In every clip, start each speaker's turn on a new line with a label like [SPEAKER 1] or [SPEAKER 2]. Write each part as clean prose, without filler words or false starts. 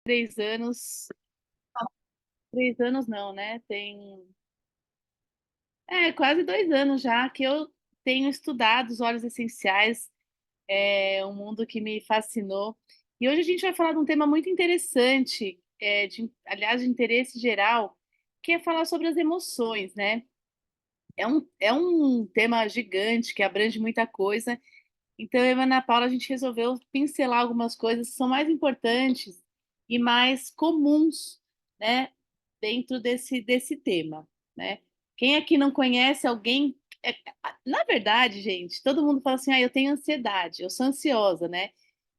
[SPEAKER 1] 3 anos. 3 anos não, né? Tem quase 2 anos já que eu tenho estudado os óleos essenciais, um mundo que me fascinou. E hoje a gente vai falar de um tema muito interessante, aliás, de interesse geral, que é falar sobre as emoções, né? É um tema gigante que abrange muita coisa. Então, eu e a Ana Paula, a gente resolveu pincelar algumas coisas que são mais importantes e mais comuns, né, dentro desse tema, né? Quem aqui não conhece alguém... Na verdade, gente, todo mundo fala assim, eu tenho ansiedade, eu sou ansiosa, né?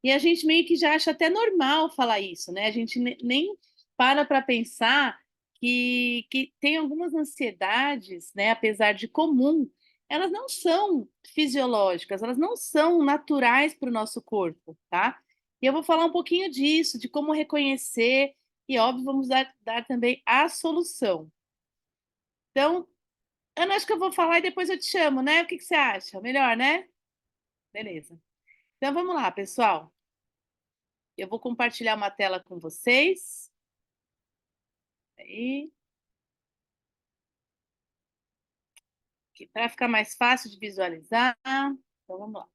[SPEAKER 1] E a gente meio que já acha até normal falar isso, né? A gente nem para pensar que tem algumas ansiedades, né, apesar de comum, elas não são fisiológicas, elas não são naturais para o nosso corpo, tá? E eu vou falar um pouquinho disso, de como reconhecer, e óbvio, vamos dar também a solução. Então, Ana, acho que eu vou falar e depois eu te chamo, né? O que você acha? Melhor, né? Beleza. Então vamos lá, pessoal. Eu vou compartilhar uma tela com vocês. Aí, para ficar mais fácil de visualizar. Então vamos lá.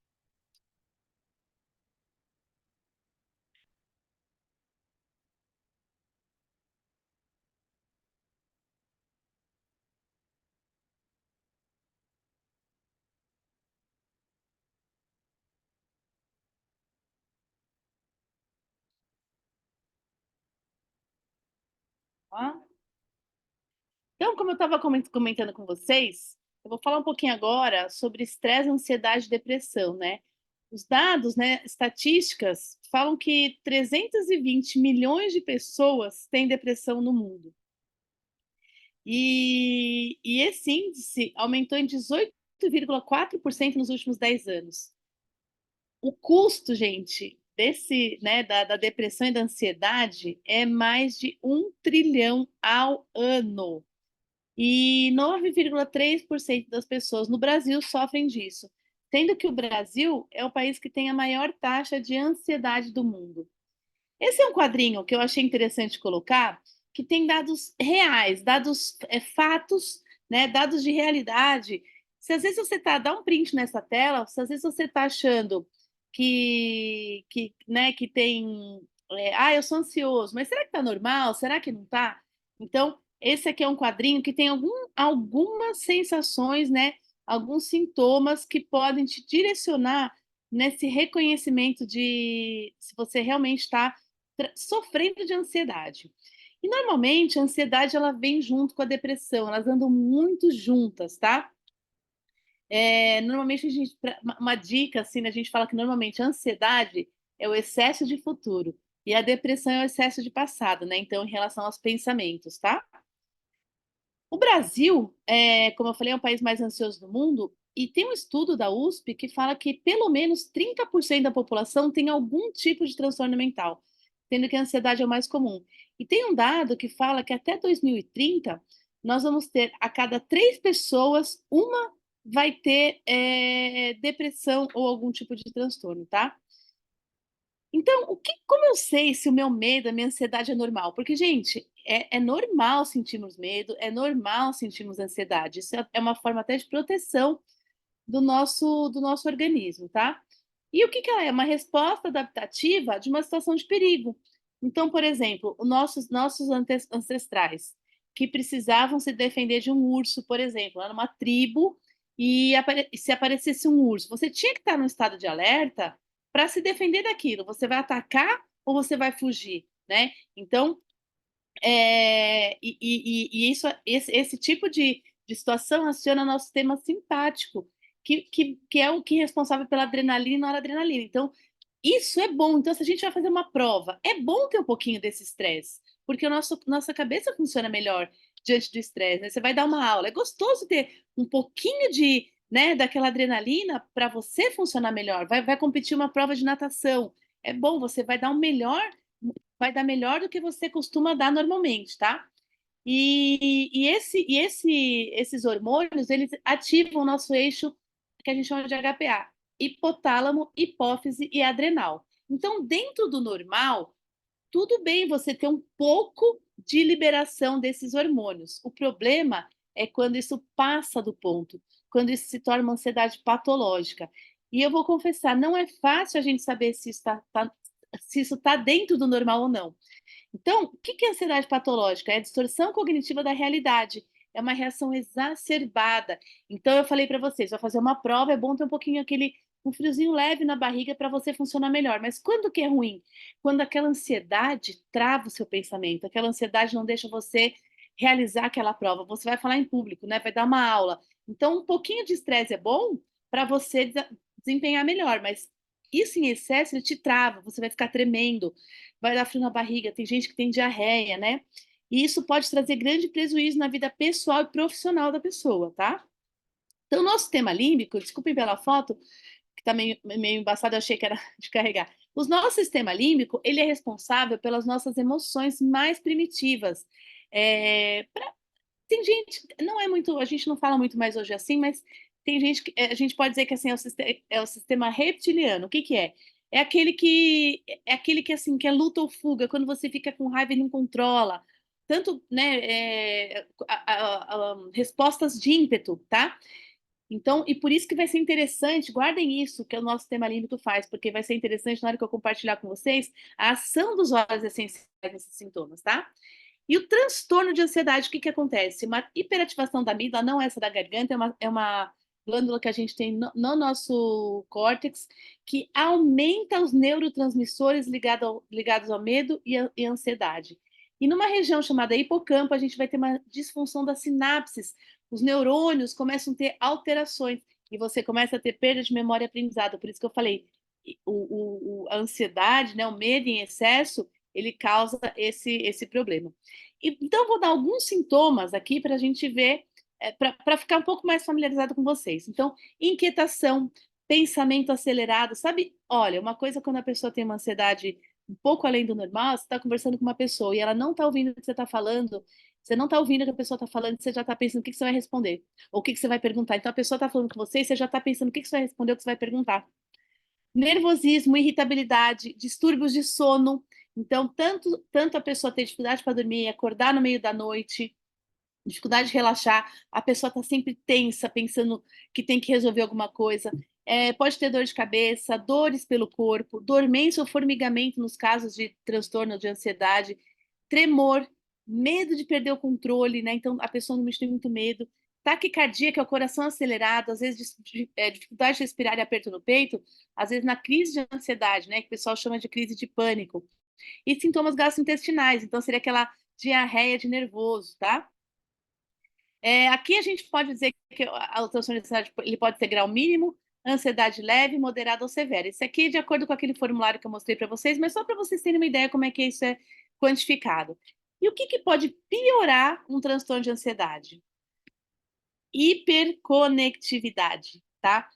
[SPEAKER 1] Ó. Então, como eu estava comentando com vocês, eu vou falar um pouquinho agora sobre estresse, ansiedade e depressão, né? Os dados, né, estatísticas, falam que 320 milhões de pessoas têm depressão no mundo. E esse índice aumentou em 18,4% nos últimos 10 anos. O custo, gente, da depressão e da ansiedade é mais de 1 trilhão ao ano. E 9,3% das pessoas no Brasil sofrem disso, sendo que o Brasil é o país que tem a maior taxa de ansiedade do mundo. Esse é um quadrinho que eu achei interessante colocar, que tem dados reais, dados, fatos, né, dados de realidade. Se às vezes você dá um print nessa tela, se às vezes você está achando que tem, eu sou ansioso, mas será que está normal? Será que não está? Então, esse aqui é um quadrinho que tem algumas sensações, né, alguns sintomas que podem te direcionar nesse reconhecimento de se você realmente está sofrendo de ansiedade. E normalmente a ansiedade ela vem junto com a depressão, elas andam muito juntas, tá? Normalmente uma dica assim, a gente fala que normalmente a ansiedade é o excesso de futuro e a depressão é o excesso de passado, né? Então, em relação aos pensamentos, tá? O Brasil, como eu falei, é o país mais ansioso do mundo e tem um estudo da USP que fala que pelo menos 30% da população tem algum tipo de transtorno mental, sendo que a ansiedade é o mais comum. E tem um dado que fala que até 2030 nós vamos ter a cada 3 pessoas, uma vai ter depressão ou algum tipo de transtorno, tá? Então, como eu sei se o meu medo, a minha ansiedade é normal? Porque, gente, é normal sentirmos medo, é normal sentirmos ansiedade. Isso é uma forma até de proteção do nosso organismo, tá? E o que ela é? Uma resposta adaptativa de uma situação de perigo. Então, por exemplo, os nossos ancestrais que precisavam se defender de um urso, por exemplo, lá numa tribo, e se aparecesse um urso, você tinha que estar no estado de alerta para se defender daquilo. Você vai atacar ou você vai fugir, né? Então, esse tipo de situação aciona nosso sistema simpático, que é o que é responsável pela adrenalina e noradrenalina. Então, isso é bom. Então, se a gente vai fazer uma prova, é bom ter um pouquinho desse estresse, porque nossa cabeça funciona melhor diante do estresse, né? Você vai dar uma aula, é gostoso ter um pouquinho né, daquela adrenalina para você funcionar melhor. Vai competir uma prova de natação, é bom, você vai dar melhor do que você costuma dar normalmente, tá? Esses hormônios, eles ativam o nosso eixo que a gente chama de HPA, hipotálamo, hipófise e adrenal. Então, dentro do normal, tudo bem você ter um pouco de liberação desses hormônios. O problema é quando isso passa do ponto, quando isso se torna uma ansiedade patológica. E eu vou confessar, não é fácil a gente saber se isso está dentro do normal ou não. Então, o que é ansiedade patológica? É a distorção cognitiva da realidade. É uma reação exacerbada. Então, eu falei para vocês, vai fazer uma prova, é bom ter um pouquinho um friozinho leve na barriga para você funcionar melhor. Mas quando que é ruim? Quando aquela ansiedade trava o seu pensamento, aquela ansiedade não deixa você realizar aquela prova. Você vai falar em público, né? Vai dar uma aula. Então, um pouquinho de estresse é bom para você desempenhar melhor, mas isso em excesso ele te trava, você vai ficar tremendo, vai dar frio na barriga, tem gente que tem diarreia, né? E isso pode trazer grande prejuízo na vida pessoal e profissional da pessoa, tá? Então, o nosso sistema límbico, desculpem pela foto, que tá meio embaçado, eu achei que era de carregar. O nosso sistema límbico, ele é responsável pelas nossas emoções mais primitivas. Tem gente, não é muito, a gente não fala muito mais hoje assim, mas tem gente que a gente pode dizer que assim é o sistema reptiliano. O que que é? É aquele que assim que é luta ou fuga, quando você fica com raiva e não controla. Tanto, né, respostas de ímpeto, tá? Então, e por isso que vai ser interessante, guardem isso que o nosso sistema límbico faz, porque vai ser interessante na hora que eu compartilhar com vocês a ação dos óleos essenciais nesses sintomas, tá? E o transtorno de ansiedade, o que que acontece? Uma hiperativação da amígdala, não essa da garganta, é uma glândula que a gente tem no nosso córtex, que aumenta os neurotransmissores ligados ao medo e ansiedade. E numa região chamada hipocampo, a gente vai ter uma disfunção das sinapses, os neurônios começam a ter alterações, e você começa a ter perda de memória e aprendizado. Por isso que eu falei, a ansiedade, né, o medo em excesso, ele causa esse problema. Então, vou dar alguns sintomas aqui para a gente ver, para ficar um pouco mais familiarizado com vocês. Então, inquietação, pensamento acelerado, sabe? Olha, uma coisa quando a pessoa tem uma ansiedade um pouco além do normal, você está conversando com uma pessoa e ela não está ouvindo o que você está falando, você não está ouvindo o que a pessoa está falando, você já está pensando o que você vai responder, ou o que você vai perguntar. Então, a pessoa está falando com você e você já está pensando o que você vai responder, o que você vai perguntar. Nervosismo, irritabilidade, distúrbios de sono. Então, tanto a pessoa ter dificuldade para dormir, acordar no meio da noite, dificuldade de relaxar, a pessoa está sempre tensa, pensando que tem que resolver alguma coisa. Pode ter dor de cabeça, dores pelo corpo, dormência ou formigamento nos casos de transtorno de ansiedade, tremor, medo de perder o controle, né? Então a pessoa não tem muito medo. Taquicardia, que é o coração acelerado, às vezes dificuldade de respirar e aperto no peito, às vezes na crise de ansiedade, né? Que o pessoal chama de crise de pânico. E sintomas gastrointestinais, então seria aquela diarreia de nervoso, tá? Aqui a gente pode dizer que o transtorno de ansiedade ele pode ter grau mínimo, ansiedade leve, moderada ou severa. Isso aqui é de acordo com aquele formulário que eu mostrei para vocês, mas só para vocês terem uma ideia como é que isso é quantificado. E o que, que pode piorar um transtorno de ansiedade? Hiperconectividade, tá?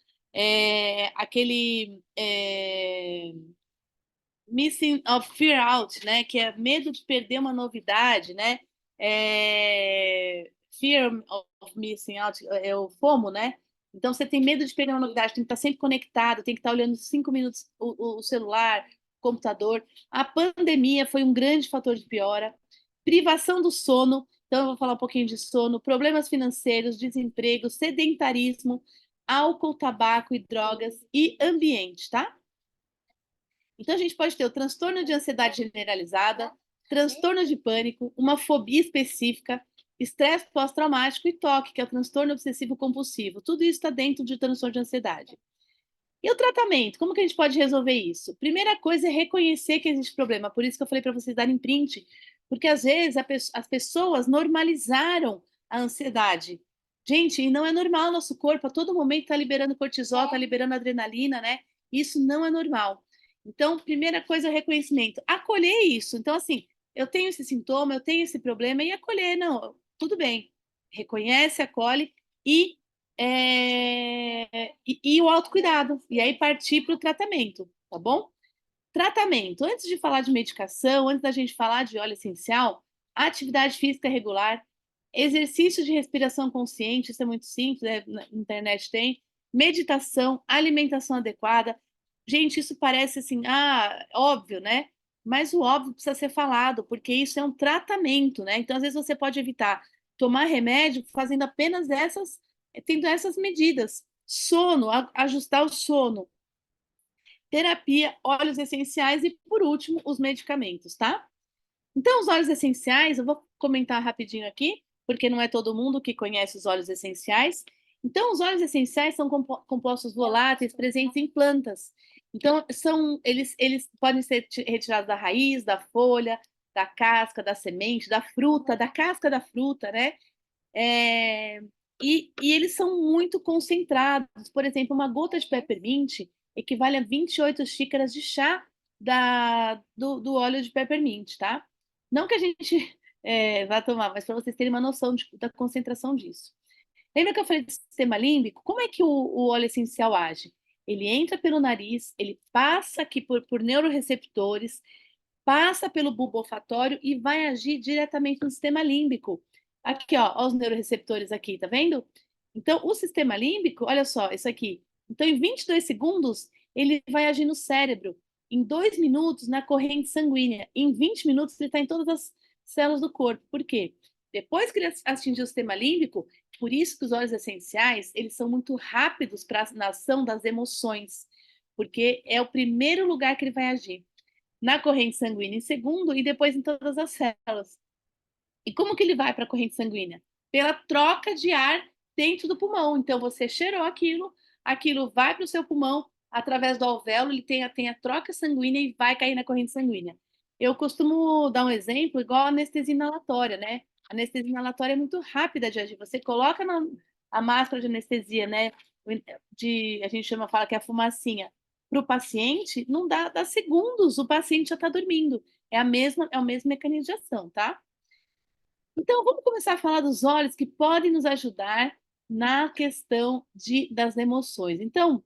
[SPEAKER 1] Missing of fear out, né? Que é medo de perder uma novidade, né? Fear of missing out é o FOMO, né? Então você tem medo de perder uma novidade, tem que estar sempre conectado, tem que estar olhando 5 minutos o celular, o computador. A pandemia foi um grande fator de piora. Privação do sono, então eu vou falar um pouquinho de sono, problemas financeiros, desemprego, sedentarismo, álcool, tabaco e drogas e ambiente, tá? Então, a gente pode ter o transtorno de ansiedade generalizada, transtorno de pânico, uma fobia específica, estresse pós-traumático e TOC, que é o transtorno obsessivo compulsivo. Tudo isso está dentro de transtorno de ansiedade. E o tratamento? Como que a gente pode resolver isso? Primeira coisa é reconhecer que existe problema. Por isso que eu falei para vocês darem print. Porque às vezes as pessoas normalizaram a ansiedade. Gente, e não é normal nosso corpo a todo momento está liberando cortisol, está liberando adrenalina, né? Isso não é normal. Então, primeira coisa é o reconhecimento. Acolher isso. Então, assim, eu tenho esse sintoma, eu tenho esse problema, e acolher, não, tudo bem. Reconhece, acolhe e o autocuidado. E aí partir para o tratamento, tá bom? Tratamento. Antes de falar de medicação, antes da gente falar de óleo essencial, atividade física regular, exercício de respiração consciente, isso é muito simples, né? Na internet tem. Meditação, alimentação adequada. Gente, isso parece assim, óbvio, né? mas o óbvio precisa ser falado, porque isso é um tratamento, né? Então, às vezes, você pode evitar tomar remédio fazendo apenas tendo essas medidas. Sono, ajustar o sono, terapia, óleos essenciais e, por último, os medicamentos, tá? Então, os óleos essenciais, eu vou comentar rapidinho aqui, porque não é todo mundo que conhece os óleos essenciais. Então, os óleos essenciais são compostos voláteis presentes em plantas. Então, eles podem ser retirados da raiz, da folha, da casca, da semente, da fruta, da casca da fruta, né? É, e eles são muito concentrados. Por exemplo, uma gota de peppermint equivale a 28 xícaras de chá do óleo de peppermint, tá? Não que a gente vá tomar, mas para vocês terem uma noção da concentração disso. Lembra que eu falei do sistema límbico? Como é que o óleo essencial age? Ele entra pelo nariz, ele passa aqui por neuroreceptores, passa pelo bulbo olfatório e vai agir diretamente no sistema límbico. Aqui, ó os neuroreceptores aqui, tá vendo? Então, o sistema límbico, olha só, isso aqui. Então, em 22 segundos, ele vai agir no cérebro. Em 2 minutos, na corrente sanguínea. Em 20 minutos, ele está em todas as células do corpo. Por quê? Depois que ele atingir o sistema límbico, por isso que os óleos essenciais, eles são muito rápidos na ação das emoções, porque é o primeiro lugar que ele vai agir na corrente sanguínea em segundo e depois em todas as células. E como que ele vai para a corrente sanguínea? Pela troca de ar dentro do pulmão. Então, você cheirou aquilo vai para o seu pulmão através do alvéolo, ele tem a troca sanguínea e vai cair na corrente sanguínea. Eu costumo dar um exemplo igual a anestesia inalatória, né? A anestesia inalatória é muito rápida de agir. Você coloca a máscara de anestesia, né? A gente fala que é a fumacinha, para o paciente, não dá segundos, o paciente já está dormindo. É o mesmo mecanismo de ação, tá? Então, vamos começar a falar dos óleos que podem nos ajudar na questão das emoções. Então,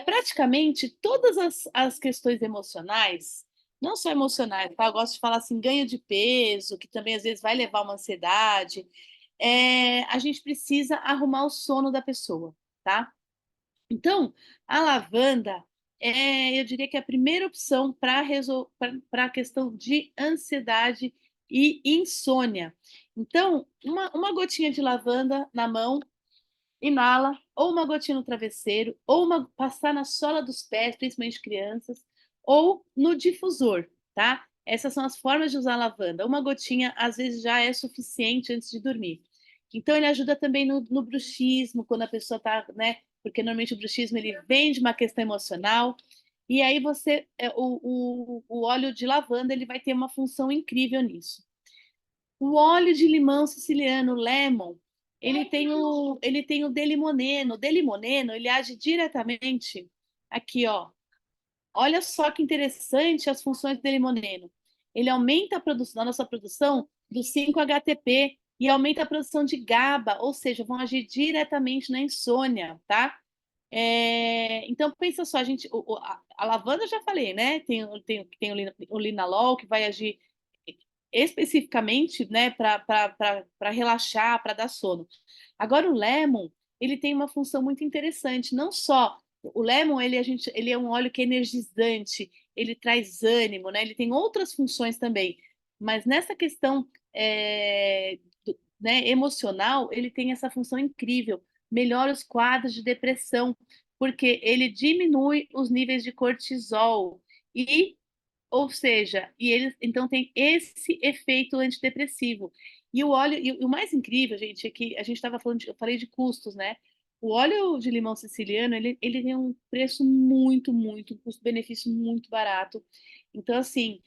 [SPEAKER 1] praticamente todas as questões emocionais, não só emocionais, tá? Eu gosto de falar assim, ganho de peso, que também às vezes vai levar a uma ansiedade. A gente precisa arrumar o sono da pessoa, tá? Então, a lavanda eu diria que é a primeira opção para a questão de ansiedade e insônia. Então, uma gotinha de lavanda na mão, inala, ou uma gotinha no travesseiro, ou passar na sola dos pés, principalmente crianças, ou no difusor, tá? Essas são as formas de usar a lavanda. Uma gotinha, às vezes, já é suficiente antes de dormir. Então, ele ajuda também no bruxismo, quando a pessoa está, né? Porque normalmente o bruxismo ele vem de uma questão emocional. E aí o óleo de lavanda ele vai ter uma função incrível nisso. O óleo de limão siciliano, lemon, ele tem o delimoneno. O delimoneno, ele age diretamente aqui, ó. Olha só que interessante as funções do delimoneno. Ele aumenta a nossa produção do 5-HTP e aumenta a produção de GABA, ou seja, vão agir diretamente na insônia, tá? Então, pensa só, a lavanda eu já falei, né? Tem o linalol, que vai agir especificamente, né, para relaxar, para dar sono. Agora, o lemon, ele tem uma função muito interessante, não só o lemon, ele é um óleo que é energizante, ele traz ânimo, né? Ele tem outras funções também, mas nessa questão né, emocional, ele tem essa função incrível, melhora os quadros de depressão, porque ele diminui os níveis de cortisol e ou seja, e ele então tem esse efeito antidepressivo. E o óleo, e o mais incrível, gente, é que a gente estava falando, eu falei de custos, né? O óleo de limão siciliano, ele tem um preço um custo-benefício muito barato. Então, assim,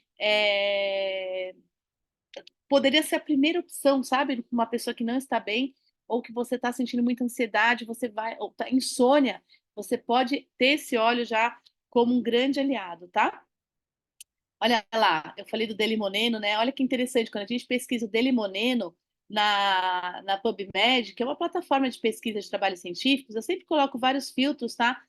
[SPEAKER 1] poderia ser a primeira opção, sabe? Uma pessoa que não está bem, ou que você está sentindo muita ansiedade, ou tá insônia, você pode ter esse óleo já como um grande aliado, tá? Olha lá, eu falei do Delimoneno, né? Olha que interessante, quando a gente pesquisa o Delimoneno na PubMed, que é uma plataforma de pesquisa de trabalhos científicos, eu sempre coloco vários filtros, tá?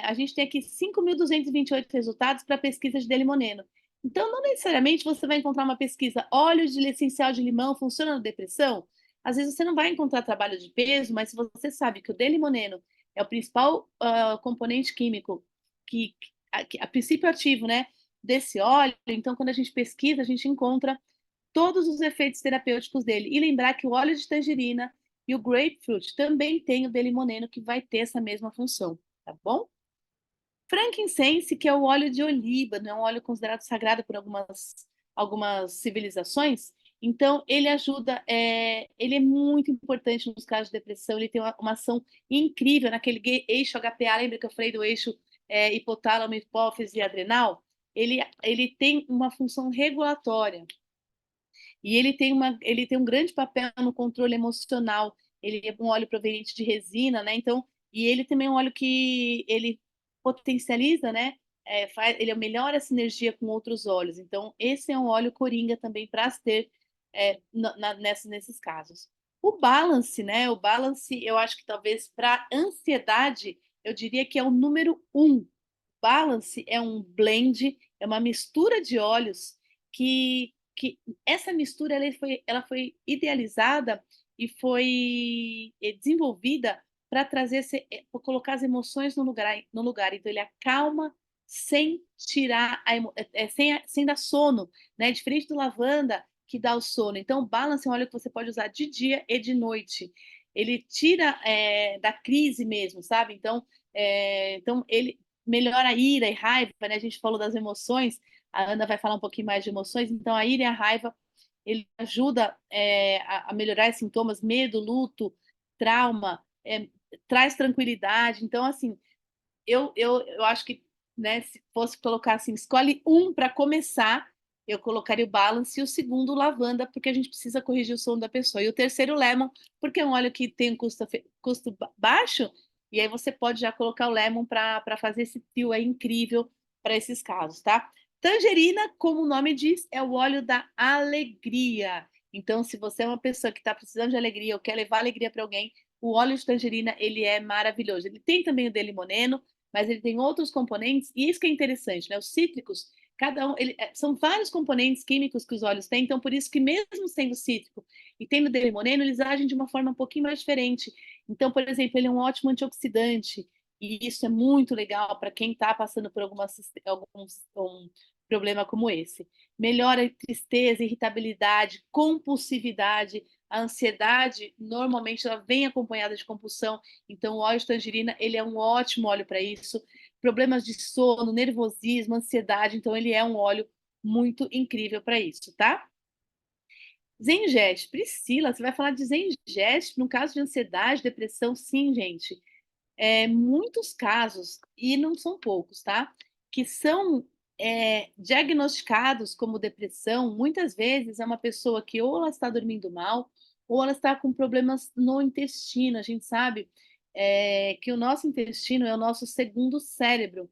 [SPEAKER 1] A gente tem aqui 5.228 resultados para pesquisa de Delimoneno. Então, não necessariamente você vai encontrar uma pesquisa óleo de essencial de limão funciona na depressão. Às vezes você não vai encontrar trabalho de peso, mas se você sabe que o Delimoneno é o principal componente químico que a princípio ativo, né? desse óleo, então, quando a gente pesquisa, a gente encontra todos os efeitos terapêuticos dele. E lembrar que o óleo de tangerina e o grapefruit também tem o delimoneno, que vai ter essa mesma função, tá bom? Frankincense, que é o óleo de oliva, não é um óleo considerado sagrado por algumas civilizações. Então, ele ajuda, ele é muito importante nos casos de depressão, ele tem uma ação incrível naquele eixo HPA, lembra que eu falei do eixo hipotálamo, hipófise e adrenal? Ele tem uma função regulatória. E ele tem um grande papel no controle emocional. Ele é um óleo proveniente de resina, né? Então, e ele também é um óleo que ele potencializa, né? Ele melhora a sinergia com outros óleos. Então, esse é um óleo coringa também para se ter nesses casos. O balance, né? O balance, eu acho que talvez para ansiedade, eu diria que é o número um. Balance é um blend, é uma mistura de óleos que essa mistura ela foi idealizada e foi desenvolvida para para colocar as emoções no lugar. Então ele acalma sem tirar sem dar sono, né? Diferente do lavanda que dá o sono. Então o balance é um óleo que você pode usar de dia e de noite. Ele tira da crise mesmo, sabe? Então ele melhora a ira e raiva, né? A gente falou das emoções, a Ana vai falar um pouquinho mais de emoções, então a ira e a raiva, ele ajuda a melhorar os sintomas, medo, luto, trauma, traz tranquilidade. Então, assim, eu acho que, né, se fosse colocar assim, escolhe um para começar, eu colocaria o balance e o segundo o lavanda, porque a gente precisa corrigir o sono da pessoa. E o terceiro o lemon, porque é um óleo que tem um custo baixo, e aí você pode já colocar o lemon para fazer esse trio aí incrível para esses casos, tá? Tangerina, como o nome diz, é o óleo da alegria. Então, se você é uma pessoa que está precisando de alegria ou quer levar alegria para alguém, o óleo de tangerina, ele é maravilhoso. Ele tem também o de limoneno, mas ele tem outros componentes, e isso que é interessante, né? Os cítricos, cada um, são vários componentes químicos que os óleos têm, então por isso que mesmo sendo cítrico e tendo delimoneno, eles agem de uma forma um pouquinho mais diferente. Então, por exemplo, ele é um ótimo antioxidante, e isso é muito legal para quem está passando por um problema como esse. Melhora a tristeza, irritabilidade, compulsividade, a ansiedade, normalmente ela vem acompanhada de compulsão, então o óleo de tangerina, ele é um ótimo óleo para isso. Problemas de sono, nervosismo, ansiedade, então ele é um óleo muito incrível para isso, tá? Zengeste. Priscila, você vai falar de Zengeste no caso de ansiedade, depressão? Sim, gente. Muitos casos, e não são poucos, tá? Que são diagnosticados como depressão, muitas vezes é uma pessoa que ou ela está dormindo mal, ou ela está com problemas no intestino. A gente sabe que o nosso intestino é o nosso segundo cérebro.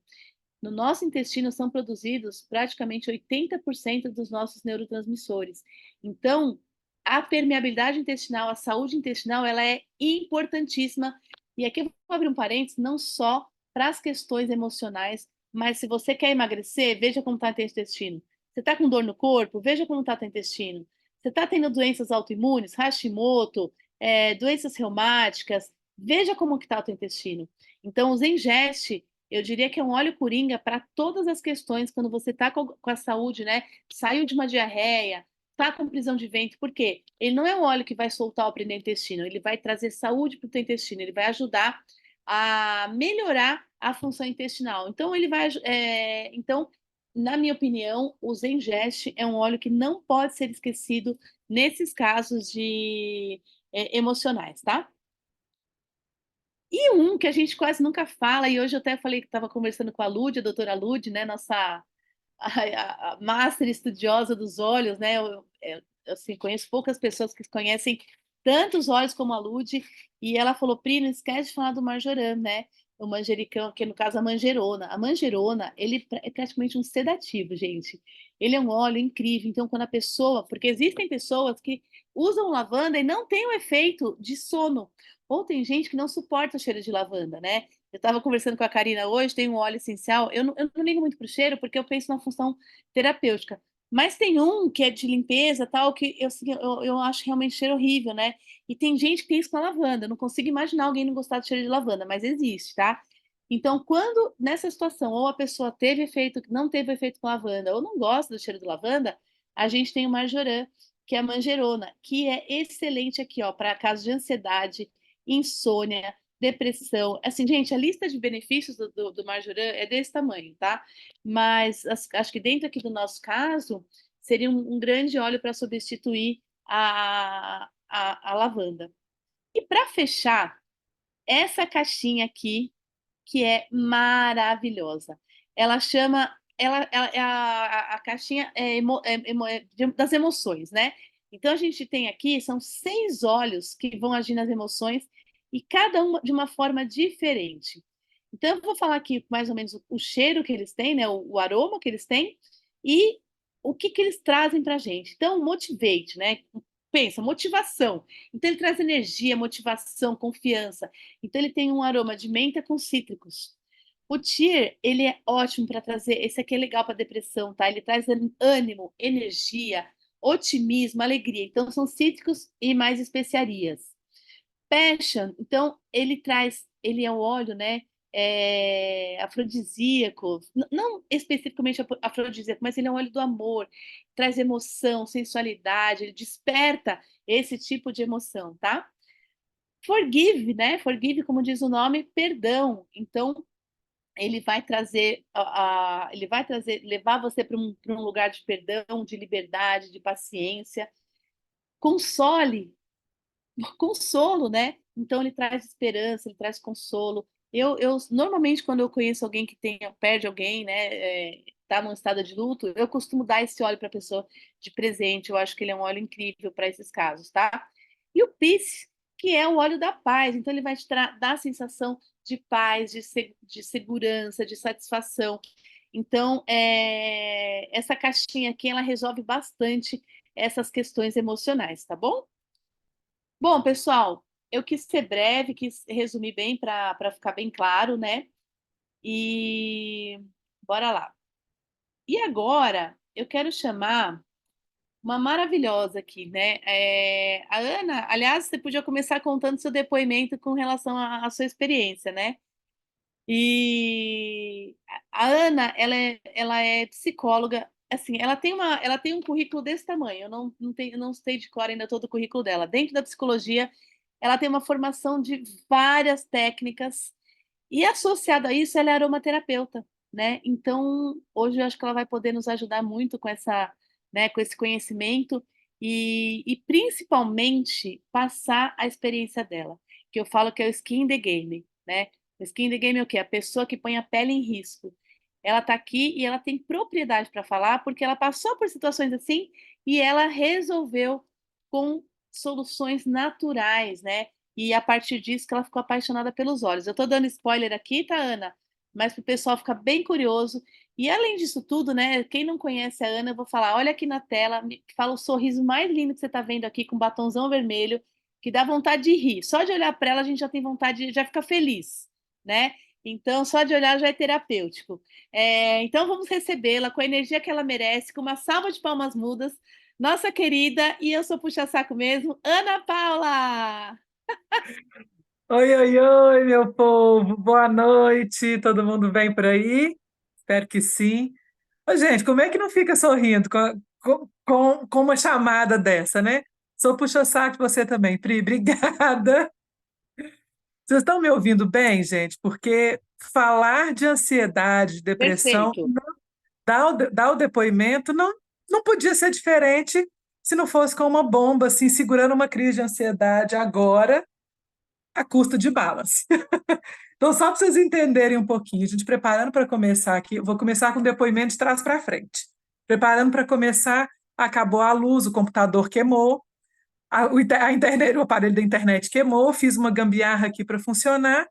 [SPEAKER 1] No nosso intestino são produzidos praticamente 80% dos nossos neurotransmissores. Então, a permeabilidade intestinal, a saúde intestinal, ela é importantíssima. E aqui eu vou abrir um parênteses, não só para as questões emocionais, mas se você quer emagrecer, veja como está o teu intestino. Você está com dor no corpo, veja como está o teu intestino. Você está tendo doenças autoimunes, Hashimoto, doenças reumáticas, veja como está o teu intestino. Então, os ingeste eu diria que é um óleo coringa para todas as questões, quando você está com a saúde, né? Saiu de uma diarreia, está com prisão de ventre, por quê? Ele não é um óleo que vai soltar o intestino, ele vai trazer saúde para o teu intestino, ele vai ajudar a melhorar a função intestinal. Então, então, na minha opinião, o Zengeste é um óleo que não pode ser esquecido nesses casos de emocionais, tá? E um que a gente quase nunca fala, e hoje eu até falei que estava conversando com a Lud, a doutora Lud, né, nossa a master estudiosa dos olhos, né? Assim, conheço poucas pessoas que conhecem tantos olhos como a Lud, e ela falou: Pri, não esquece de falar do marjoram, né? O manjericão, que no caso a manjerona. A manjerona, ele é praticamente um sedativo, gente. Ele é um óleo incrível. Então, quando a pessoa, porque existem pessoas que usam lavanda e não tem o efeito de sono. Ou tem gente que não suporta o cheiro de lavanda, né? Eu estava conversando com a Karina hoje, tem um óleo essencial. Eu não ligo muito para o cheiro, porque eu penso na função terapêutica. Mas tem um que é de limpeza, tal, que assim, eu acho realmente cheiro horrível, né? E tem gente que tem isso com a lavanda. Eu não consigo imaginar alguém não gostar do cheiro de lavanda, mas existe, tá? Então, quando nessa situação, ou a pessoa teve efeito, não teve efeito com lavanda, ou não gosta do cheiro de lavanda, a gente tem o marjoram, que é a manjerona, que é excelente aqui, ó, para casos de ansiedade, insônia, depressão. Assim, gente, a lista de benefícios do marjoram é desse tamanho, tá? Mas acho que dentro aqui do nosso caso, seria um grande óleo para substituir a lavanda. E para fechar, essa caixinha aqui que é maravilhosa. Ela chama, a caixinha das emoções, né? Então a gente tem aqui, são 6 óleos que vão agir nas emoções e cada uma de uma forma diferente. Então eu vou falar aqui mais ou menos o cheiro que eles têm, né? O aroma que eles têm e o que eles trazem para a gente. Então, motivate, né? Pensa, motivação. Então, ele traz energia, motivação, confiança. Então, ele tem um aroma de menta com cítricos. O Tear, ele é ótimo para trazer. Esse aqui é legal para depressão, tá? Ele traz ânimo, energia, otimismo, alegria. Então, são cítricos e mais especiarias. Passion, então, ele traz. Ele é um óleo, né? Afrodisíaco, não especificamente afrodisíaco, mas ele é um óleo do amor, traz emoção, sensualidade, ele desperta esse tipo de emoção, tá? Forgive, né? Forgive, como diz o nome, perdão. Então, ele vai trazer, ele vai trazer, levar você para um lugar de perdão, de liberdade, de paciência. Console, consolo, né? Então, ele traz esperança, ele traz consolo. Eu normalmente, quando eu conheço alguém que perde alguém, né, tá num estado de luto, eu costumo dar esse óleo para a pessoa de presente. Eu acho que ele é um óleo incrível para esses casos, tá? E o Peace, que é o óleo da paz. Então, ele vai te dar a sensação de paz, de segurança, de satisfação. Então, essa caixinha aqui, ela resolve bastante essas questões emocionais, tá bom? Bom, pessoal, eu quis ser breve, quis resumir bem para ficar bem claro, né? E bora lá. E agora, eu quero chamar uma maravilhosa aqui, né? A Ana, aliás, você podia começar contando seu depoimento com relação à sua experiência, né? E a Ana, ela é psicóloga, assim, ela tem um currículo desse tamanho. Eu não sei de cor ainda todo o currículo dela. Dentro da psicologia, ela tem uma formação de várias técnicas e associado a isso, ela é aromaterapeuta, né? Então, hoje eu acho que ela vai poder nos ajudar muito com né, com esse conhecimento e principalmente passar a experiência dela, que eu falo que é o skin in the game, né? O skin in the game é o quê? A pessoa que põe a pele em risco. Ela está aqui e ela tem propriedade para falar porque ela passou por situações assim e ela resolveu com soluções naturais, né? E a partir disso que ela ficou apaixonada pelos olhos. Eu estou dando spoiler aqui, tá, Ana? Mas para o pessoal ficar bem curioso. E além disso tudo, né? Quem não conhece a Ana, eu vou falar: olha aqui na tela, fala o sorriso mais lindo que você está vendo aqui, com um batonzão vermelho, que dá vontade de rir. Só de olhar para ela, a gente já tem vontade, já fica feliz, né? Então, só de olhar já é terapêutico. Então, vamos recebê-la com a energia que ela merece, com uma salva de palmas mudas, nossa querida, e eu sou puxa-saco mesmo, Ana Paula!
[SPEAKER 2] Oi, oi, oi, meu povo, boa noite, todo mundo bem por aí? Espero que sim. Ô, gente, como é que não fica sorrindo com uma chamada dessa, né? Sou puxa-saco de você também, Pri, obrigada. Vocês estão me ouvindo bem, gente? Porque falar de ansiedade, de depressão,
[SPEAKER 1] Perfeito.
[SPEAKER 2] dar o depoimento não podia ser diferente se não fosse com uma bomba, assim, segurando uma crise de ansiedade agora, a custo de balas. Então, só para vocês entenderem um pouquinho, a gente preparando para começar aqui, eu vou começar com depoimento de trás para frente. Preparando para começar, acabou a luz, o computador queimou, a internet, o aparelho da internet queimou, fiz uma gambiarra aqui para funcionar.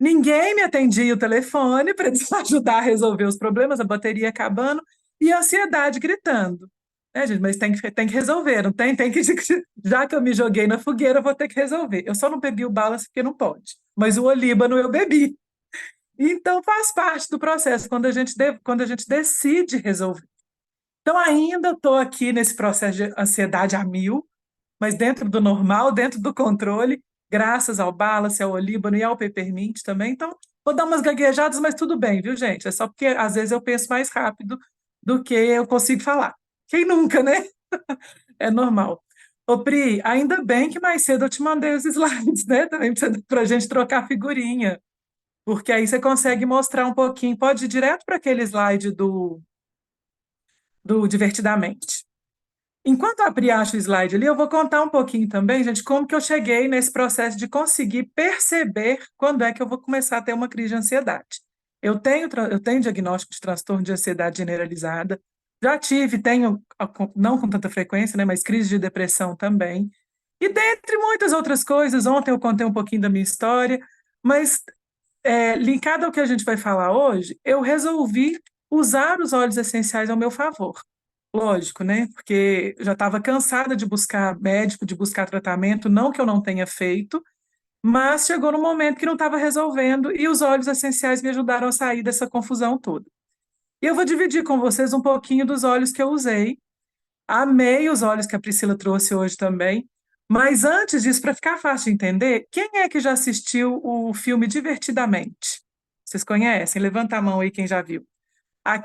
[SPEAKER 2] Ninguém me atendia o telefone para ajudar a resolver os problemas, a bateria acabando e a ansiedade gritando. Né, gente? Mas tem que resolver, não tem? Tem que, já que eu me joguei na fogueira, eu vou ter que resolver. Eu só não bebi o Balance porque não pode, mas o Olíbano eu bebi. Então faz parte do processo quando a gente decide resolver. Então ainda estou aqui nesse processo de ansiedade a mil, mas dentro do normal, dentro do controle, graças ao Balance, ao Olíbano e ao Peppermint também. Então Vou dar umas gaguejadas, mas tudo bem, viu, gente? É só porque às vezes eu penso mais rápido do que eu consigo falar. Quem nunca, né? É normal. Ô, Pri, ainda bem que mais cedo eu te mandei os slides, né? Também para a gente trocar figurinha, porque aí você consegue mostrar um pouquinho. Pode ir direto para aquele slide do Divertidamente. Enquanto a Pri acha o slide ali, eu vou contar um pouquinho também, gente, como que eu cheguei nesse processo de conseguir perceber quando é que eu vou começar a ter uma crise de ansiedade. Eu tenho diagnóstico de transtorno de ansiedade generalizada, já tive, tenho, não com tanta frequência, né, mas crise de depressão também. E dentre muitas outras coisas, ontem eu contei um pouquinho da minha história, mas linkado ao que a gente vai falar hoje, eu resolvi usar os óleos essenciais ao meu favor. Lógico, né? Porque eu já estava cansada de buscar médico, de buscar tratamento, não que eu não tenha feito, mas chegou no momento que não estava resolvendo e os óleos essenciais me ajudaram a sair dessa confusão toda. E eu vou dividir com vocês um pouquinho dos óleos que eu usei. Amei os óleos que a Priscila trouxe hoje também. Mas antes disso, para ficar fácil de entender, quem é que já assistiu o filme Divertidamente? Vocês conhecem? Levanta a mão aí quem já viu.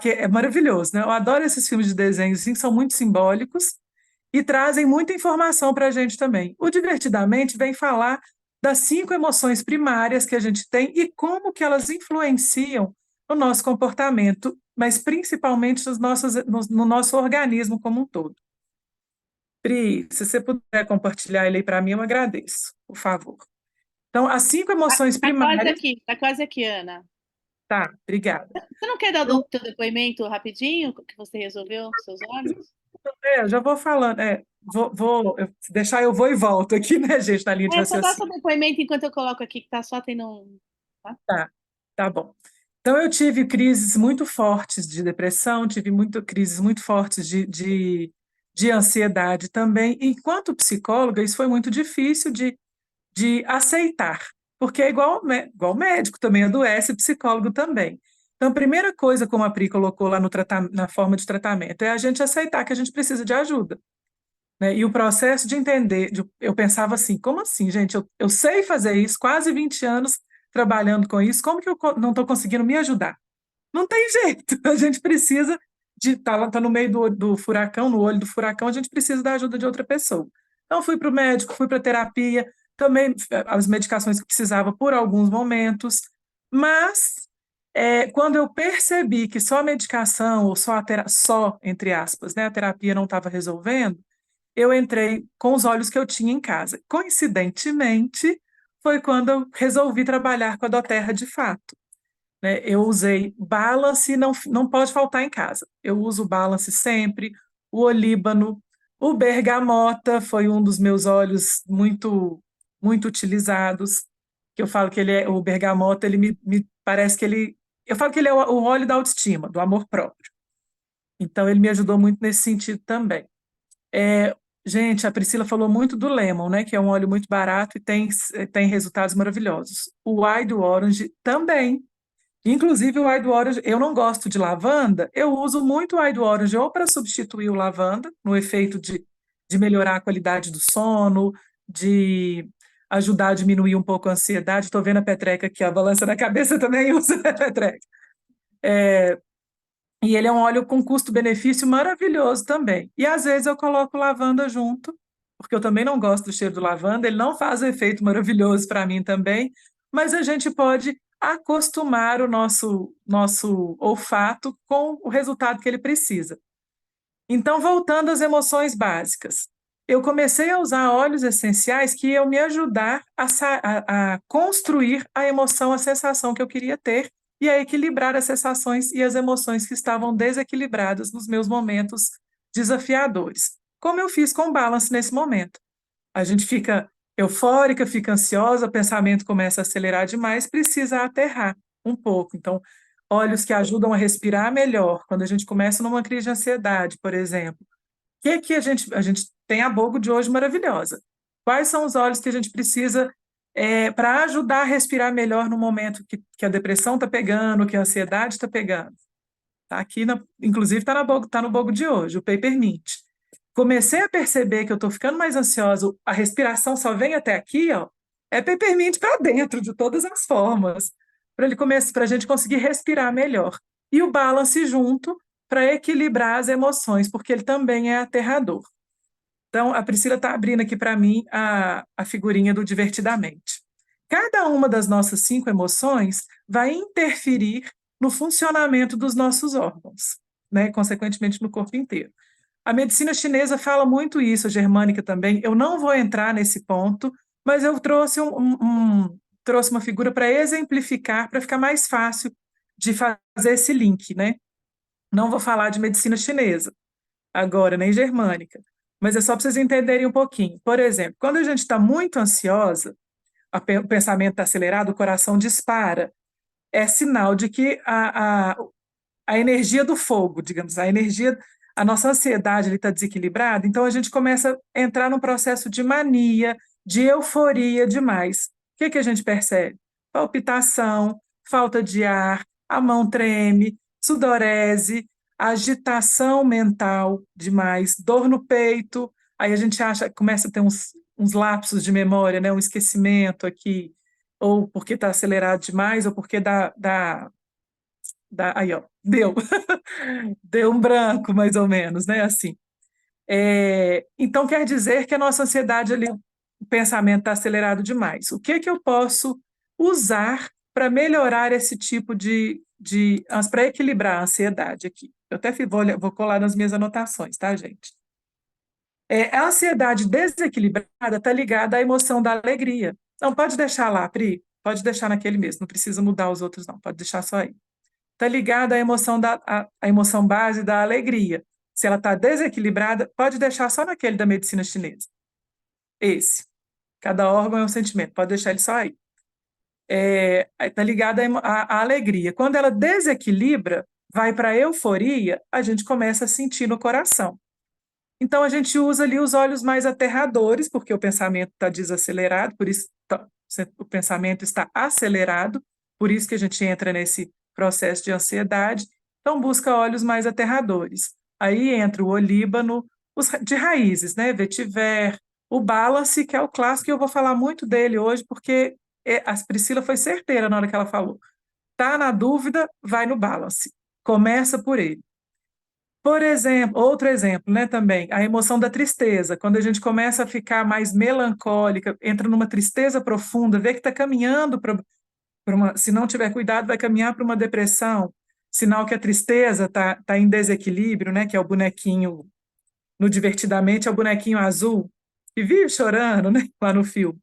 [SPEAKER 2] É maravilhoso, né? Eu adoro esses filmes de desenho, assim, que são muito simbólicos e trazem muita informação para a gente também. O Divertidamente vem falar das 5 emoções primárias que a gente tem e como que elas influenciam no nosso comportamento, mas principalmente no nosso organismo como um todo. Pri, se você puder compartilhar ele aí para mim, eu agradeço, por favor. Então, as 5 emoções primárias.
[SPEAKER 1] Tá quase aqui, Ana.
[SPEAKER 2] Tá, obrigada.
[SPEAKER 1] Você não quer dar o
[SPEAKER 2] Eu,
[SPEAKER 1] teu depoimento rapidinho, que você resolveu seus olhos?
[SPEAKER 2] eu já vou falando, deixar eu vou e volto aqui, né, gente, na linha de
[SPEAKER 1] Só dá seu
[SPEAKER 2] raciocínio.
[SPEAKER 1] depoimento enquanto eu coloco aqui, que tá só tendo um. Tá?
[SPEAKER 2] Tá, tá bom. Então, eu tive crises muito fortes de depressão, tive crises muito fortes de ansiedade também. Enquanto psicóloga, isso foi muito difícil de aceitar, porque é igual médico também adoece, psicólogo também. Então, a primeira coisa, como a Pri colocou lá no na forma de tratamento, é a gente aceitar que a gente precisa de ajuda, né? E o processo de entender, eu pensava assim, como assim, gente? Eu sei fazer isso, quase 20 anos trabalhando com isso, como que eu não estou conseguindo me ajudar? Não tem jeito, a gente precisa de tá no meio do furacão, no olho do furacão, a gente precisa da ajuda de outra pessoa. Então, fui para o médico, fui para a terapia, também as medicações que precisava por alguns momentos, mas quando eu percebi que só a medicação, ou só, entre aspas, né, a terapia não estava resolvendo, eu entrei com os olhos que eu tinha em casa. Coincidentemente, foi quando eu resolvi trabalhar com a doTERRA de fato, né? Eu usei Balance, não pode faltar em casa. Eu uso o Balance sempre, o Olíbano, o Bergamota foi um dos meus óleos muito utilizados, que eu falo que o Bergamota, ele me parece que eu falo que ele é o óleo da autoestima, do amor próprio. Então, ele me ajudou muito nesse sentido também. É, gente, a Priscila falou muito do Lemon, né, que é um óleo muito barato e tem resultados maravilhosos. O Eye do Orange também. Inclusive, o Eye do Orange, eu não gosto de lavanda, eu uso muito o Eye do Orange ou para substituir o lavanda, no efeito de melhorar a qualidade do sono, de ajudar a diminuir um pouco a ansiedade. Estou vendo a Petreca aqui, a balança na cabeça também usa a Petreca. E ele é um óleo com custo-benefício maravilhoso também. E às vezes eu coloco lavanda junto, porque eu também não gosto do cheiro do lavanda, ele não faz um efeito maravilhoso para mim também, mas a gente pode acostumar o nosso olfato com o resultado que ele precisa. Então, voltando às emoções básicas, eu comecei a usar óleos essenciais que iam me ajudar a construir a emoção, a sensação que eu queria ter e a equilibrar as sensações e as emoções que estavam desequilibradas nos meus momentos desafiadores. Como eu fiz com o Balance nesse momento. A gente fica eufórica, fica ansiosa, o pensamento começa a acelerar demais, precisa aterrar um pouco. Então, óleos que ajudam a respirar melhor, quando a gente começa numa crise de ansiedade, por exemplo. O que que a gente tem a Bogo de hoje maravilhosa. Quais são os óleos que a gente precisa para ajudar a respirar melhor no momento que a depressão está pegando, que a ansiedade está pegando? Tá aqui, inclusive tá no Bogo de hoje, o Peppermint. Comecei a perceber que eu estou ficando mais ansiosa, a respiração só vem até aqui, ó, é Peppermint para dentro, de todas as formas. para a gente conseguir respirar melhor. E o balance junto para equilibrar as emoções, porque ele também é aterrador. Então, a Priscila está abrindo aqui para mim a figurinha do Divertidamente. Cada uma das nossas 5 emoções vai interferir no funcionamento dos nossos órgãos, né? Consequentemente, no corpo inteiro. A medicina chinesa fala muito isso, a germânica também. Eu não vou entrar nesse ponto, mas eu trouxe, trouxe uma figura para exemplificar, para ficar mais fácil de fazer esse link, né? Não vou falar de medicina chinesa agora, nem germânica, mas é só para vocês entenderem um pouquinho. Por exemplo, quando a gente está muito ansiosa, o pensamento está acelerado, o coração dispara, é sinal de que a energia do fogo, digamos, a nossa ansiedade está desequilibrada, então a gente começa a entrar num processo de mania, de euforia demais. O que a gente percebe? Palpitação, falta de ar, a mão treme, sudorese, agitação mental demais, dor no peito, aí a gente começa a ter uns lapsos de memória, né, um esquecimento aqui, ou porque está acelerado demais, ou porque aí, ó, deu um branco, mais ou menos, né? Assim. Então, quer dizer que a nossa ansiedade ali, o pensamento está acelerado demais. O que eu posso usar para melhorar esse tipo para equilibrar a ansiedade aqui? Eu até vou colar nas minhas anotações, tá, gente? A ansiedade desequilibrada está ligada à emoção da alegria. Não, pode deixar lá, Pri, pode deixar naquele mesmo, não precisa mudar os outros, não, pode deixar só aí. Está ligada à emoção base da alegria. Se ela está desequilibrada, pode deixar só naquele da medicina chinesa. Esse. Cada órgão é um sentimento, pode deixar ele só aí. Está ligada à alegria. Quando ela desequilibra, vai para a euforia, a gente começa a sentir no coração. Então, a gente usa ali os olhos mais aterradores, porque o pensamento está desacelerado, por isso o pensamento está acelerado, por isso que a gente entra nesse processo de ansiedade. Então, busca olhos mais aterradores. Aí entra o olíbano, os de raízes, né? Vetiver, o balance, que é o clássico, e eu vou falar muito dele hoje, porque a Priscila foi certeira na hora que ela falou. Tá na dúvida, vai no balance. Começa por ele. Por exemplo, outro exemplo, né, também, a emoção da tristeza. Quando a gente começa a ficar mais melancólica, entra numa tristeza profunda, vê que está caminhando para uma, se não tiver cuidado, vai caminhar para uma depressão, sinal que a tristeza tá em desequilíbrio, né, que é o bonequinho, no Divertidamente, é o bonequinho azul, que vive chorando, né, lá no filme.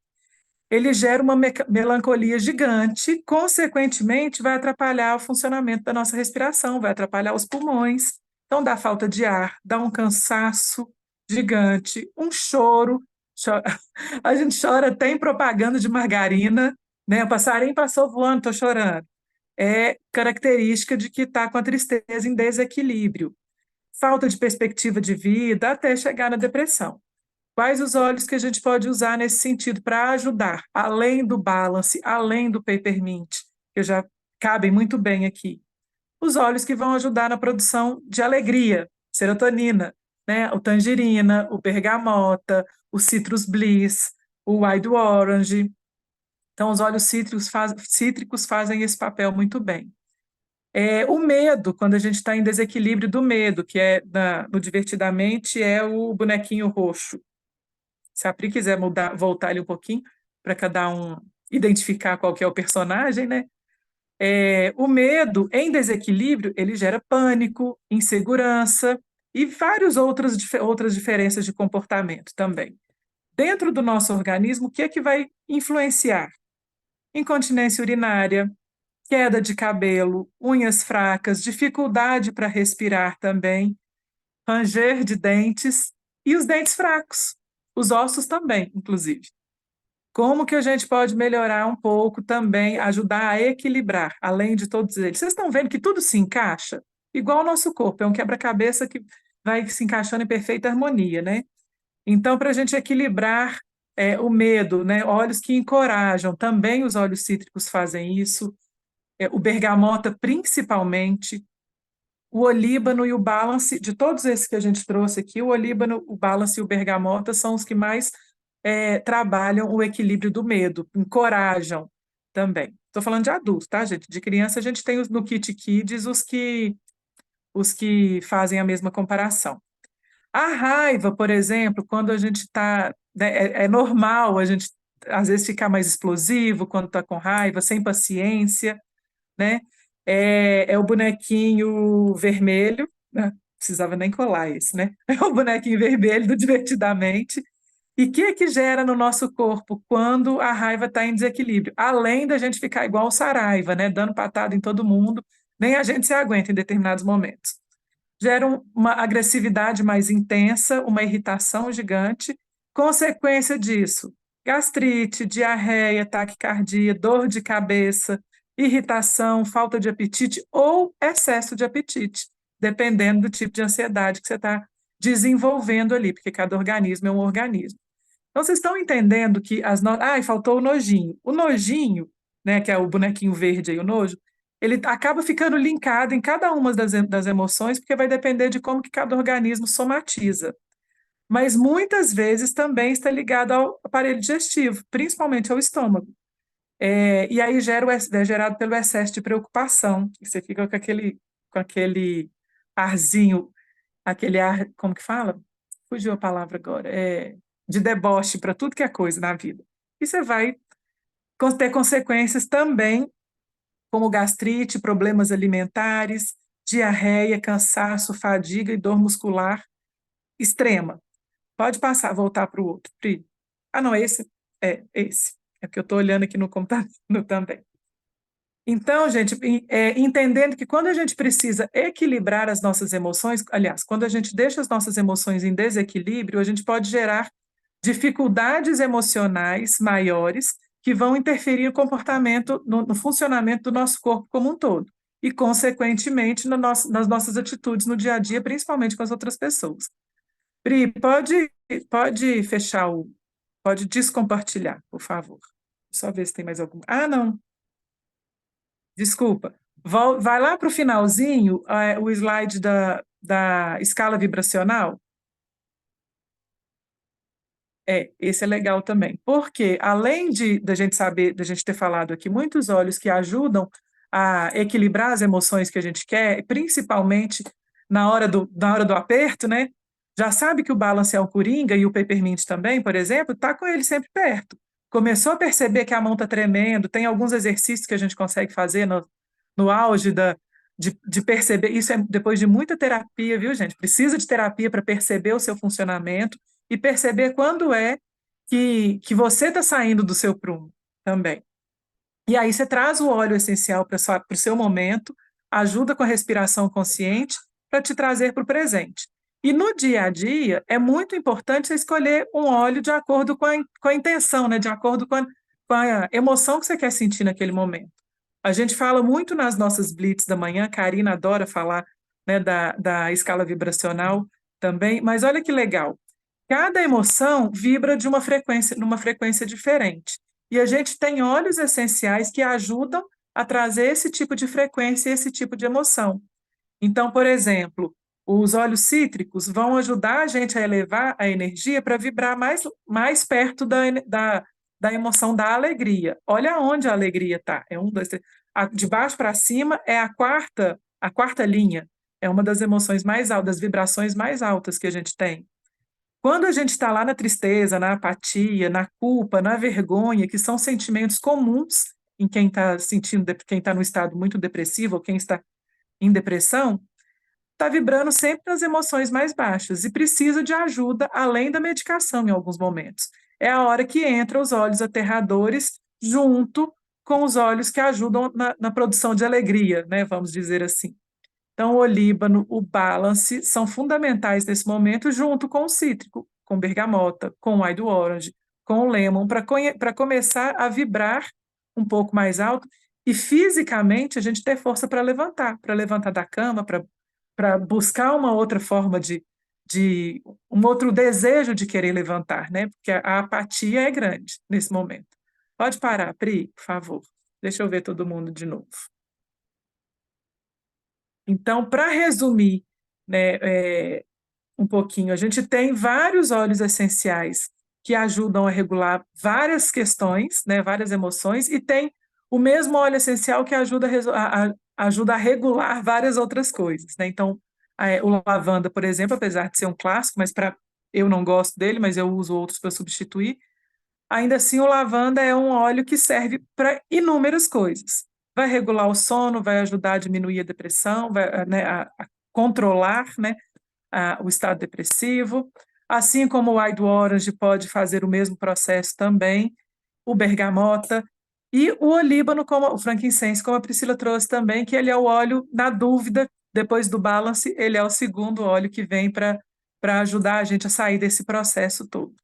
[SPEAKER 2] Ele gera uma melancolia gigante, consequentemente, vai atrapalhar o funcionamento da nossa respiração, vai atrapalhar os pulmões. Então, dá falta de ar, dá um cansaço gigante, um choro. A gente chora até em propaganda de margarina, né? O passarinho passou voando, estou chorando. É característica de que está com a tristeza em desequilíbrio. Falta de perspectiva de vida até chegar na depressão. Quais os olhos que a gente pode usar nesse sentido para ajudar, além do balance, além do peppermint, que já cabem muito bem aqui? Os olhos que vão ajudar na produção de alegria, serotonina, né? O tangerina, o bergamota, o citrus bliss, o white orange. Então, os óleos cítricos fazem esse papel muito bem. O medo, quando a gente está em desequilíbrio do medo, que no Divertidamente é o bonequinho roxo. Se a Pri quiser voltar ali um pouquinho, para cada um identificar qual que é o personagem, né? O medo em desequilíbrio, ele gera pânico, insegurança e várias outras diferenças de comportamento também. Dentro do nosso organismo, o que é que vai influenciar? Incontinência urinária, queda de cabelo, unhas fracas, dificuldade para respirar também, ranger de dentes e os dentes fracos, os ossos também, inclusive. Como que a gente pode melhorar um pouco também, ajudar a equilibrar, além de todos eles? Vocês estão vendo que tudo se encaixa? Igual o nosso corpo, é um quebra-cabeça que vai se encaixando em perfeita harmonia, né? Então, para a gente equilibrar o medo, né? Óleos que encorajam, também os óleos cítricos fazem isso, o bergamota principalmente, o olíbano e o balance, de todos esses que a gente trouxe aqui, o olíbano, o balance e o bergamota são os que mais trabalham o equilíbrio do medo, encorajam também. Estou falando de adulto, tá, gente? De criança a gente tem no Kit Kids os que fazem a mesma comparação. A raiva, por exemplo, quando a gente está. É normal a gente, às vezes, ficar mais explosivo quando está com raiva, sem paciência, né? É o bonequinho vermelho, né? Precisava nem colar esse, né? É o bonequinho vermelho do Divertidamente. E o que é que gera no nosso corpo quando a raiva está em desequilíbrio? Além da gente ficar igual o Saraiva, né? Dando patada em todo mundo, nem a gente se aguenta em determinados momentos. Gera uma agressividade mais intensa, uma irritação gigante. Consequência disso, gastrite, diarreia, taquicardia, dor de cabeça, irritação, falta de apetite ou excesso de apetite, dependendo do tipo de ansiedade que você está desenvolvendo ali, porque cada organismo é um organismo. Então, vocês estão entendendo que Ah, e faltou o nojinho. O nojinho, né, que é o bonequinho verde aí, o nojo, ele acaba ficando linkado em cada uma das emoções, porque vai depender de como que cada organismo somatiza. Mas muitas vezes também está ligado ao aparelho digestivo, principalmente ao estômago. E aí é gerado pelo excesso de preocupação. E você fica com aquele arzinho, aquele ar, como que fala? Fugiu a palavra agora. De deboche para tudo que é coisa na vida. E você vai ter consequências também, como gastrite, problemas alimentares, diarreia, cansaço, fadiga e dor muscular extrema. Pode passar, voltar para o outro, Pri. Ah, não, esse. Esse. É porque eu estou olhando aqui no computador também. Então, gente, entendendo que quando a gente precisa equilibrar as nossas emoções, aliás, quando a gente deixa as nossas emoções em desequilíbrio, a gente pode gerar dificuldades emocionais maiores que vão interferir no comportamento, no funcionamento do nosso corpo como um todo, e, consequentemente, nas nossas atitudes no dia a dia, principalmente com as outras pessoas. Pri, pode fechar pode descompartilhar, por favor. Só ver se tem mais algum. Ah, não. Desculpa. Vai lá para o finalzinho, o slide da escala vibracional. Esse é legal também. Porque, além da gente saber, da gente ter falado aqui, muitos olhos que ajudam a equilibrar as emoções que a gente quer, principalmente na hora do aperto, né? Já sabe que o balance é o coringa e o peppermint também, por exemplo, está com ele sempre perto. Começou a perceber que a mão está tremendo, tem alguns exercícios que a gente consegue fazer no auge de perceber. Isso é depois de muita terapia, viu, gente? Precisa de terapia para perceber o seu funcionamento e perceber quando é que você está saindo do seu prumo também. E aí você traz o óleo essencial para o seu momento, ajuda com a respiração consciente para te trazer para o presente. E no dia a dia, é muito importante você escolher um óleo de acordo com a intenção, né? De acordo com a emoção que você quer sentir naquele momento. A gente fala muito nas nossas blitz da manhã, a Karina adora falar, né, da escala vibracional também, mas olha que legal. Cada emoção vibra numa frequência diferente. E a gente tem óleos essenciais que ajudam a trazer esse tipo de frequência e esse tipo de emoção. Então, por exemplo, os óleos cítricos vão ajudar a gente a elevar a energia para vibrar mais perto da emoção da alegria. Olha onde a alegria está. É um, dois, três. De baixo para cima é a quarta linha. É uma das emoções mais altas, das vibrações mais altas que a gente tem. Quando a gente está lá na tristeza, na apatia, na culpa, na vergonha, que são sentimentos comuns em quem está quem está no estado muito depressivo ou quem está em depressão, está vibrando sempre nas emoções mais baixas e precisa de ajuda além da medicação em alguns momentos. É a hora que entra os olhos aterradores junto com os olhos que ajudam na produção de alegria, né, vamos dizer assim. Então, o olíbano, o balance são fundamentais nesse momento, junto com o cítrico, com bergamota, com o white orange, com o lemon, para começar a vibrar um pouco mais alto e fisicamente a gente ter força para levantar da cama, para buscar uma outra forma um outro desejo de querer levantar, né? Porque a apatia é grande nesse momento. Pode parar, Pri, por favor. Deixa eu ver todo mundo de novo. Então, para resumir, né, um pouquinho, a gente tem vários óleos essenciais que ajudam a regular várias questões, né, várias emoções, e tem o mesmo óleo essencial que ajuda ajuda a regular várias outras coisas, né? Então, o lavanda, por exemplo, apesar de ser um clássico, mas eu não gosto dele, mas eu uso outros para substituir. Ainda assim, o lavanda é um óleo que serve para inúmeras coisas. Vai regular o sono, vai ajudar a diminuir a depressão, vai, né, a controlar, né, o estado depressivo. Assim como o White Orange pode fazer o mesmo processo também, o bergamota e o olíbano, como o frankincense, como a Priscila trouxe também, que ele é o óleo, na dúvida, depois do balance, ele é o segundo óleo que vem para ajudar a gente a sair desse processo todo.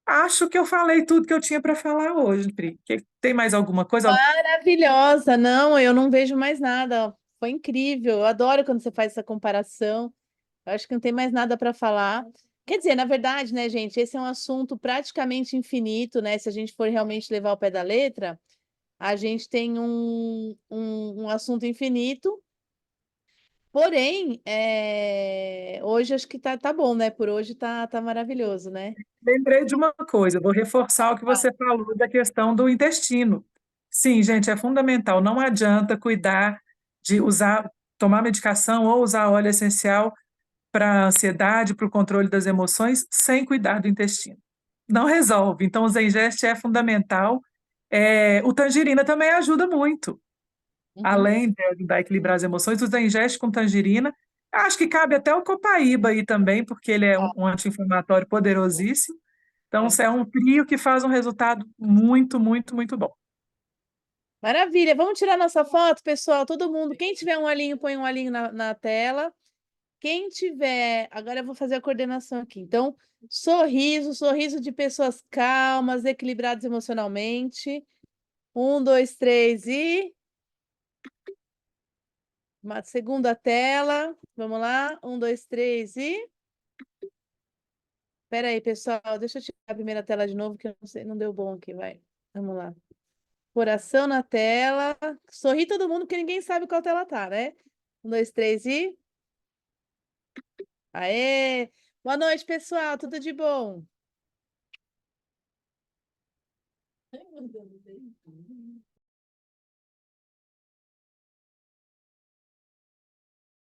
[SPEAKER 2] Acho que eu falei tudo que eu tinha para falar hoje, Pri. Tem mais alguma coisa?
[SPEAKER 1] Maravilhosa! Não, eu não vejo mais nada. Foi incrível. Eu adoro quando você faz essa comparação. Eu acho que não tem mais nada para falar. Quer dizer, na verdade, né, gente, esse é um assunto praticamente infinito, né? Se a gente for realmente levar ao pé da letra, a gente tem um assunto infinito. Porém, hoje acho que tá bom, né? Por hoje tá maravilhoso, né?
[SPEAKER 2] Lembrei de uma coisa, vou reforçar o que
[SPEAKER 1] Ah,
[SPEAKER 2] você falou da questão do intestino. Sim, gente, é fundamental. Não adianta cuidar de usar, tomar medicação ou usar óleo essencial para ansiedade, para o controle das emoções, sem cuidar do intestino. Não resolve. Então, o Zengest é fundamental. O tangerina também ajuda muito.
[SPEAKER 1] uhum.
[SPEAKER 2] Além de ajudar a equilibrar as emoções, o Zengest com tangerina. Acho que cabe até o copaíba aí também, porque ele é um anti-inflamatório poderosíssimo. Então,
[SPEAKER 1] É.
[SPEAKER 2] é um trio que faz um resultado muito, muito, muito bom.
[SPEAKER 1] Maravilha. Vamos tirar nossa foto, pessoal. Todo mundo. Quem tiver um olhinho, põe um olhinho na tela. Quem tiver. Agora eu vou fazer a coordenação aqui. Então, sorriso de pessoas calmas, equilibradas emocionalmente. Um, dois, três e. Uma segunda tela. Vamos lá. Um, dois, três e. Espera aí, pessoal. Deixa eu tirar a primeira tela de novo, que eu não sei, não deu bom aqui. Vai. Vamos lá. Coração na tela. Sorri todo mundo, porque ninguém sabe qual tela tá, né? Um, dois, três e. Aê! Boa noite, pessoal. Tudo de bom?